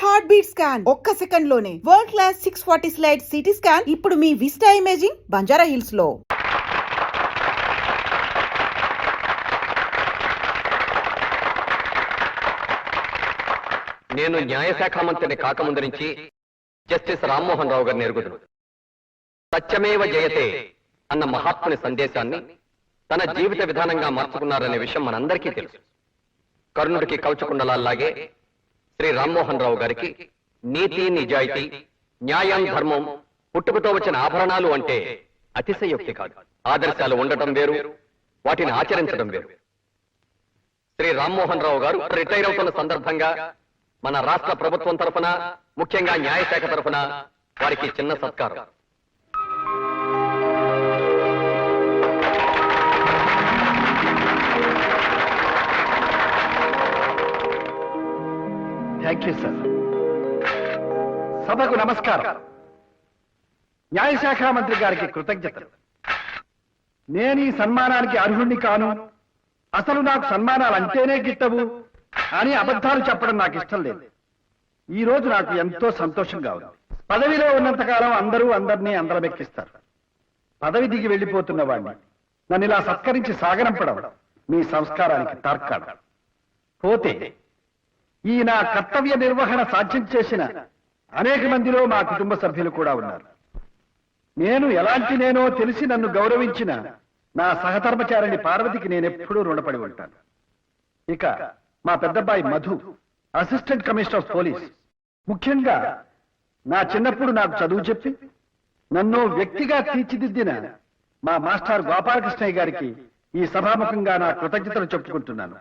Heart beat scan ఒక్క second లోనే world class 640 slide CT scan ఇప్పుడు మీ విస్టా ఇమేజింగ్ బంజారా హిల్స్ లో. నేను న్యాయశాఖ మంత్రిని కాకముందు నుంచి జస్టిస్ రామ్మోహన్ రావు గారిని ఎరుగుదును. సత్యమేవ జయతే అన్న మహాత్ముని సందేశాన్ని తన జీవిత విధానంగా మార్చుకున్నారనే విషయం మనందరికీ తెలుసు. కర్ణుడికి కవచకుండలాగే శ్రీ రామ్మోహన్ రావు గారికి నీతి, నిజాయితీ, న్యాయం, ధర్మం పుట్టుకతో వచ్చిన ఆభరణాలు అంటే అతిశయోక్తి కాదు. ఆదర్శాలు ఉండటం వేరు, వాటిని ఆచరించడం వేరు. శ్రీ రామ్మోహన్ రావు గారు రిటైర్ అవుతున్న సందర్భంగా మన రాష్ట్ర ప్రభుత్వం తరఫున, ముఖ్యంగా న్యాయశాఖ తరఫున వారికి చిన్న సత్కారం. Thank you sir. సభకు నమస్కారం. న్యాయశాఖ మంత్రి గారికి కృతజ్ఞతలు. నేను ఈ సన్మానానికి అర్హుణ్ణి కాను, అసలు నాకు సన్మానాలు అంటేనే గిట్టవు అని అబద్ధాలు చెప్పడం నాకు ఇష్టం లేదు. ఈ రోజు నాకు ఎంతో సంతోషంగా ఉంది. పదవిలో ఉన్నంతకాలం అందరూ అందరినీ అందరమెక్కిస్తారు. పదవి దిగి వెళ్లిపోతున్న వాడిని నన్ను ఇలా సత్కరించి సాగనంపడం మీ సంస్కారానికి తార్కాణం. పోతే ఈ నా కర్తవ్య నిర్వహణ సాధ్యం చేసిన అనేక మందిలో మా కుటుంబ సభ్యులు కూడా ఉన్నారు. నేను ఎలాంటి నేనో తెలిసి నన్ను గౌరవించిన నా సహధర్మచారిణి పార్వతికి నేనెప్పుడూ రుణపడి ఉంటాను. ఇక మా పెద్దబ్బాయి Madhu, assistant commissioner of police, ముఖ్యంగా నా చిన్నప్పుడు నాకు చదువు చెప్పి నన్ను వ్యక్తిగా తీర్చిదిద్దిన మా మాస్టర్ గోపాలకృష్ణయ్య గారికి ఈ సభాముఖంగా నా కృతజ్ఞతలు చెప్పుకుంటున్నాను.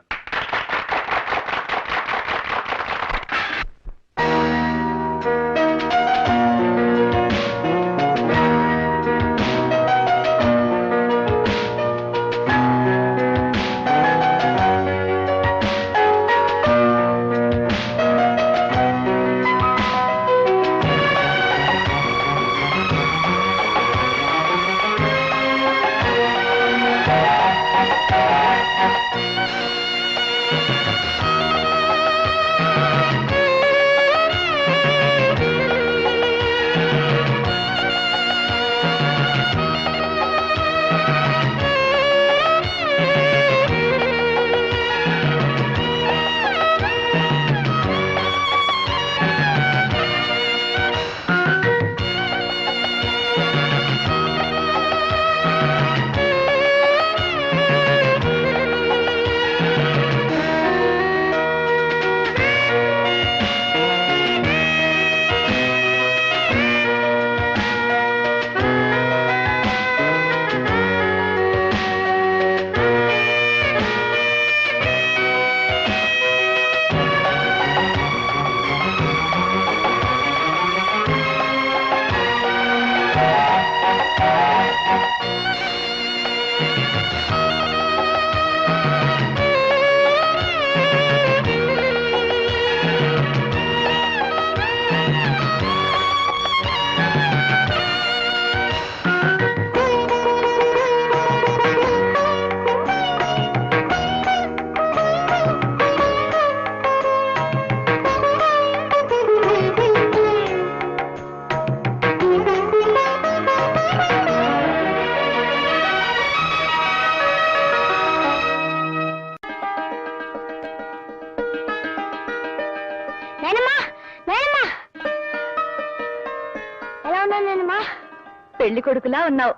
పెళ్లి కొడుకులా ఉన్నావు.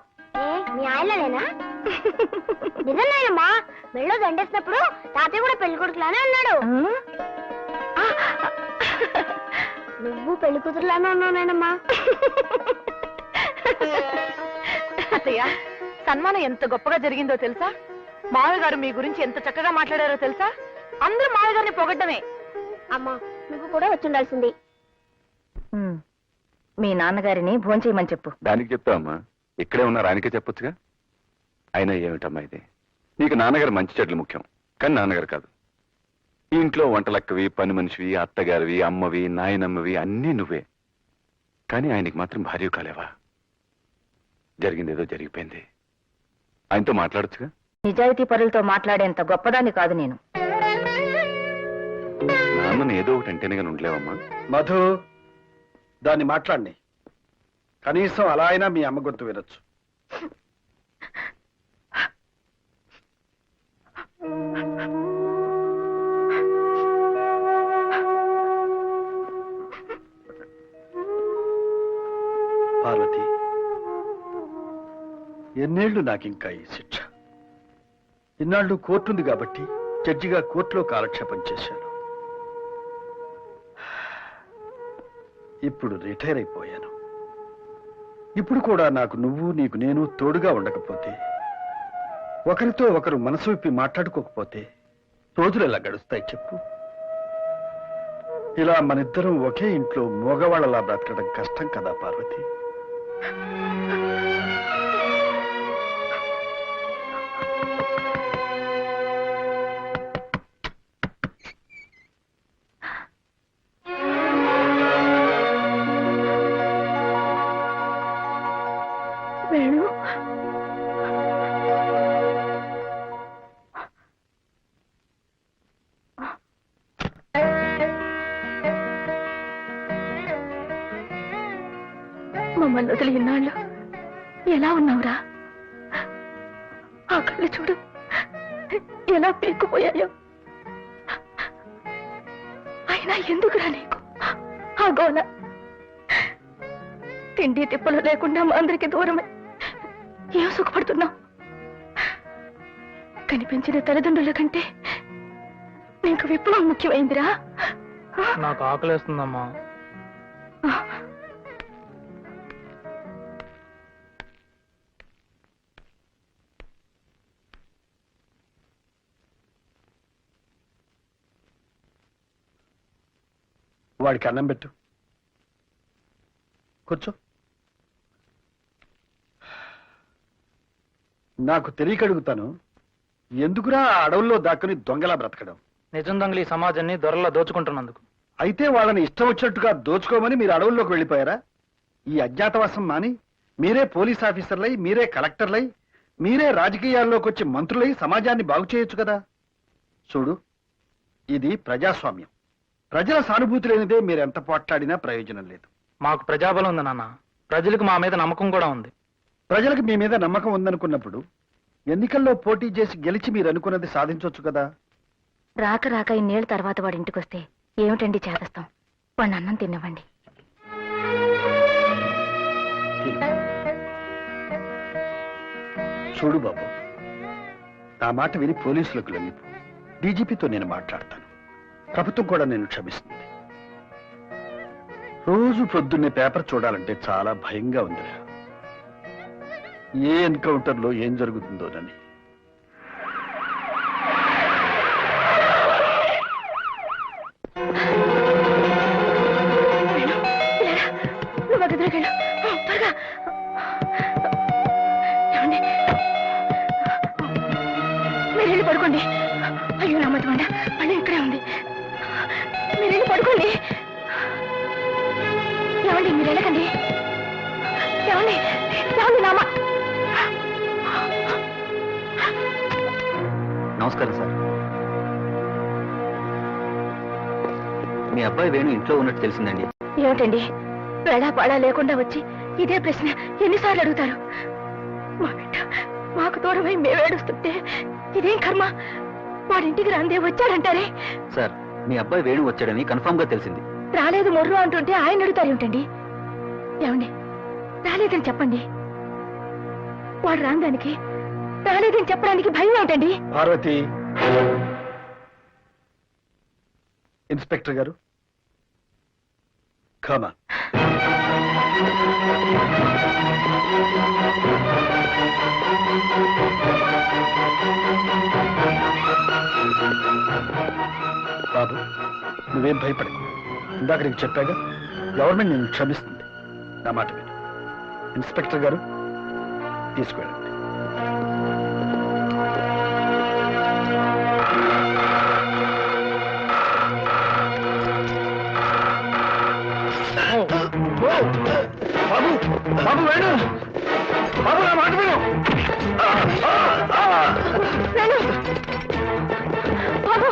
మీ ఆయనలేనా? నిజమేనమ్మా, మెళ్ళో దండేసినప్పుడు తాతయ్య కూడా పెళ్లి కొడుకులానే ఉన్నాడు. నువ్వు పెళ్లి కూతురులానే ఉన్నావునేనమ్మా. అత్తయ్య, సన్మానం ఎంత గొప్పగా జరిగిందో తెలుసా? మామయ్య గారు మీ గురించి ఎంత చక్కగా మాట్లాడారో తెలుసా? అందరూ మామయ్య గారిని పొగడ్డమే. అమ్మా, నువ్వు కూడా వచ్చి ఉండాల్సింది. మీ నాన్నగారిని భోంచేయమని చెప్పు. దానికి చెప్తావమ్మా, ఇక్కడే ఉన్న రానికే చెప్పొచ్చుగా. అయినా ఏమిటమ్మా ఇది, నీకు నాన్నగారు మంచి చెడ్లు ముఖ్యం, కానీ నాన్నగారు కాదు. ఈ ఇంట్లో వంటలక్కవి, పని మనిషివి, అత్తగారివి, అమ్మవి, నాయనమ్మవి అన్నీ నువ్వే. కానీ ఆయనకి మాత్రం భార్య కాలేవా? జరిగిందేదో జరిగిపోయింది, ఆయనతో మాట్లాడొచ్చుగా. నిజాయితీ పరులతో మాట్లాడేంత గొప్పదాన్ని కాదు నేను. నా అమ్మని ఏదో ఒకటి అంటేనే కానీ ఉండలేవమ్మా. మధు, దాన్ని మాట్లాడి కనీసం అలా అయినా మీ అమ్మ గొంతు వినొచ్చు. పార్వతి, ఎన్నేళ్లు నాకింకా ఈ శిక్ష? ఇన్నాళ్ళు కోర్టుంది కాబట్టి జడ్జిగా కోర్టులో కాలక్షేపం చేశాను. ఇప్పుడు రిటైర్ అయిపోయాను. ఇప్పుడు కూడా నాకు నువ్వు, నీకు నేను తోడుగా ఉండకపోతే, ఒకరితో ఒకరు మనసు విప్పి మాట్లాడుకోకపోతే రోజులు ఎలా గడుస్తాయి చెప్పు? ఇలా మనిద్దరం ఒకే ఇంట్లో మగవాళ్ళలా బ్రతకడం కష్టం కదా పార్వతి? వేణు, మమ్మల్ని వదిలి ఇన్నాళ్ళు ఎలా ఉన్నావురా? ఆ కళ్ళు చూడు ఎలా పీక్కుపోయాయో. అయినా ఎందుకురా నీకు ఆ గోల? తిండి తిప్పలు లేకుండా మా అందరికి దూరమై ఏం సుఖపడుతున్నావు? కనిపించిన తల్లిదండ్రుల కంటే నీకు విప్లవం ముఖ్యమైందిరా. నాకు ఆకలేస్తుందమ్మా. వాడికి అన్నం పెట్టు. కూర్చో. నాకు తెలియక అడుగుతాను, ఎందుకురా ఆ అడవుల్లో దాక్కుని దొంగలా బ్రతకడం? నిజం దొంగలు ఈ సమాజాన్ని దొరలా దోచుకుంటున్నందుకు. అయితే వాళ్ళని ఇష్టం వచ్చినట్టుగా దోచుకోమని మీరు అడవుల్లోకి వెళ్ళిపోయారా? ఈ అజ్ఞాతవాసం మాని మీరే పోలీస్ ఆఫీసర్లై, మీరే కలెక్టర్లై, మీరే రాజకీయాల్లోకి వచ్చి మంత్రులై సమాజాన్ని బాగు చేయొచ్చు కదా. చూడు, ఇది ప్రజాస్వామ్యం. ప్రజల సానుభూతి లేనిదే మీరెంత పోట్లాడినా ప్రయోజనం లేదు. మాకు ప్రజాబలం ఉంది నాన్న. ప్రజలకు మా మీద నమ్మకం కూడా ఉంది. ప్రజలకు మీ మీద నమ్మకం ఉందనుకున్నప్పుడు ఎన్నికల్లో పోటీ చేసి గెలిచి మీరు అనుకున్నది సాధించవచ్చు కదా. రాక రాక ఇన్నేళ్ళ తర్వాత వాడి ఇంటికి వస్తే ఏమిటండి చేదస్తాం? వాడిని అన్నం తినవండి. చూడు బాబు, నా మాట విని పోలీసులకు లొంగిపో. డీజీపీతో నేను మాట్లాడతాను. ప్రభుత్వం కూడా నేను క్షమిస్తుంది. రోజు పొద్దున్నే పేపర్ చూడాలంటే చాలా భయంగా ఉందిరా. ఏ ఎన్కౌంటర్లో ఏం జరుగుతుందోనని. మీరెళ్ళి పడుకోండి. అయ్యో నా మధ్య మళ్ళీ ఇక్కడే ఉంది. మీరెళ్ళి పడుకోండి. ఏమండి మీరు వెళ్ళకండి. ఏమండి ఏమండి నామ. నమస్కారం సార్. మీ అబ్బాయి వేణు ఇంట్లో ఉన్నట్టు తెలిసిందండి. ఏమిటండి వేళా పాడా లేకుండా వచ్చి ఇదే ప్రశ్న ఎన్నిసార్లు అడుగుతారు? మా బిడ్డ మాకు దూరమై మేమేడుస్తుంటే ఇదేం కర్మ? వాడింటికి రాందే వచ్చాడంటారే. సార్, మీ అబ్బాయి వేణు వచ్చాడని కన్ఫర్మ్ గా తెలిసింది. రాలేదు మొర్రు అంటుంటే ఆయన అడుగుతారు ఏమిటండి? ఏమండి రాలేదని చెప్పండి. వాడు రాందానికి రాలేదని చెప్పడానికి భయం ఏమిటండి? పార్వతి, ఇన్స్పెక్టర్ గారు, కమా. బాబు, నువ్వేం భయపడకు. ఇందాక నీకు చెప్పాగా, గవర్నమెంట్ నేను క్షమిస్తుంది. నా మాట విను. ఇన్స్పెక్టర్ గారు, తీసుకువెళ్ళండి. బాబు, బాబు వేణు, బాబు నా మాట విను. బాబు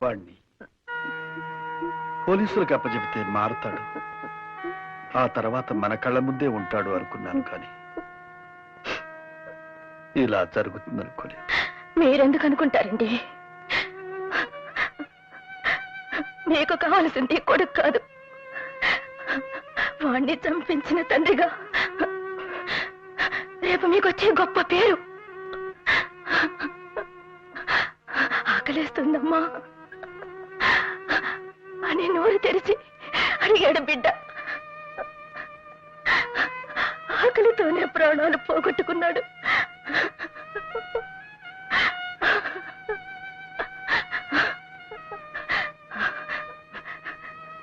వాణ్ణి పోలీసులకు అప్పచెబితే మారుతాడు, ఆ తర్వాత మన కళ్ళ ముందే ఉంటాడు అనుకున్నాను, కానీ ఇలా జరుగుతుందనుకోలేదు. మీరెందుకు అనుకుంటారండి? మీకు కావాల్సింది కొడుకు కాదు, వాణ్ణి చంపించిన తండ్రిగా రేపు మీకు వచ్చే గొప్ప పేరు. ఆకలేస్తుందమ్మా అని నోరు తెరిచి అడిగాడు బిడ్డ. ఆకలితోనే ప్రాణాలు పోగొట్టుకున్నాడు.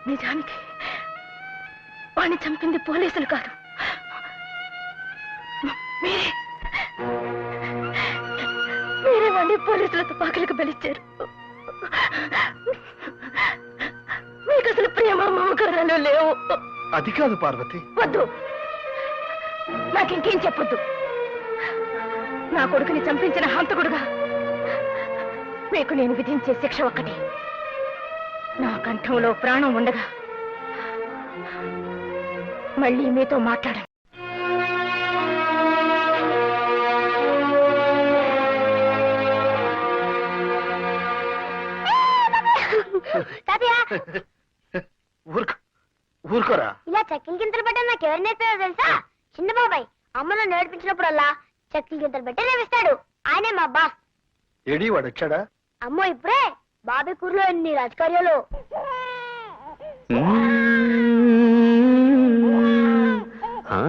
నిజానికి వాణ్ణి చంపింది పోలీసులు కాదు, మీరే వాణ్ణి పోలీసుల తుపాకులకు బలిచ్చారు. మీకు అసలు ప్రేమ మమకారాలు లేవు. అది కాదు పార్వతి. వద్దు, నాకింకేం చెప్పొద్దు. నా కొడుకుని చంపించిన హంతకుడుగా మీకు నేను విధించే శిక్ష ఒక్కటి. నా కంఠంలో ప్రాణం ఉండగా మళ్ళీ మీతో మాట్లాడాను. ఊరుకోరా. ఇలా చెక్కలు గింతలు పెట్టడం నాకు ఎవరు నేర్పారో తెలుసా? చిన్న బాబాయ్ అమ్మను నేర్పించినప్పుడల్లా చెక్కలు గింతలు పెట్టి నేర్పిస్తాడు. ఆయనే మా బాస్. ఏడీ వాడు వచ్చాడా? అమ్మో ఇప్పుడే బాబాయ్ కూరలో ఎన్ని రాజకార్యాలు. ఆ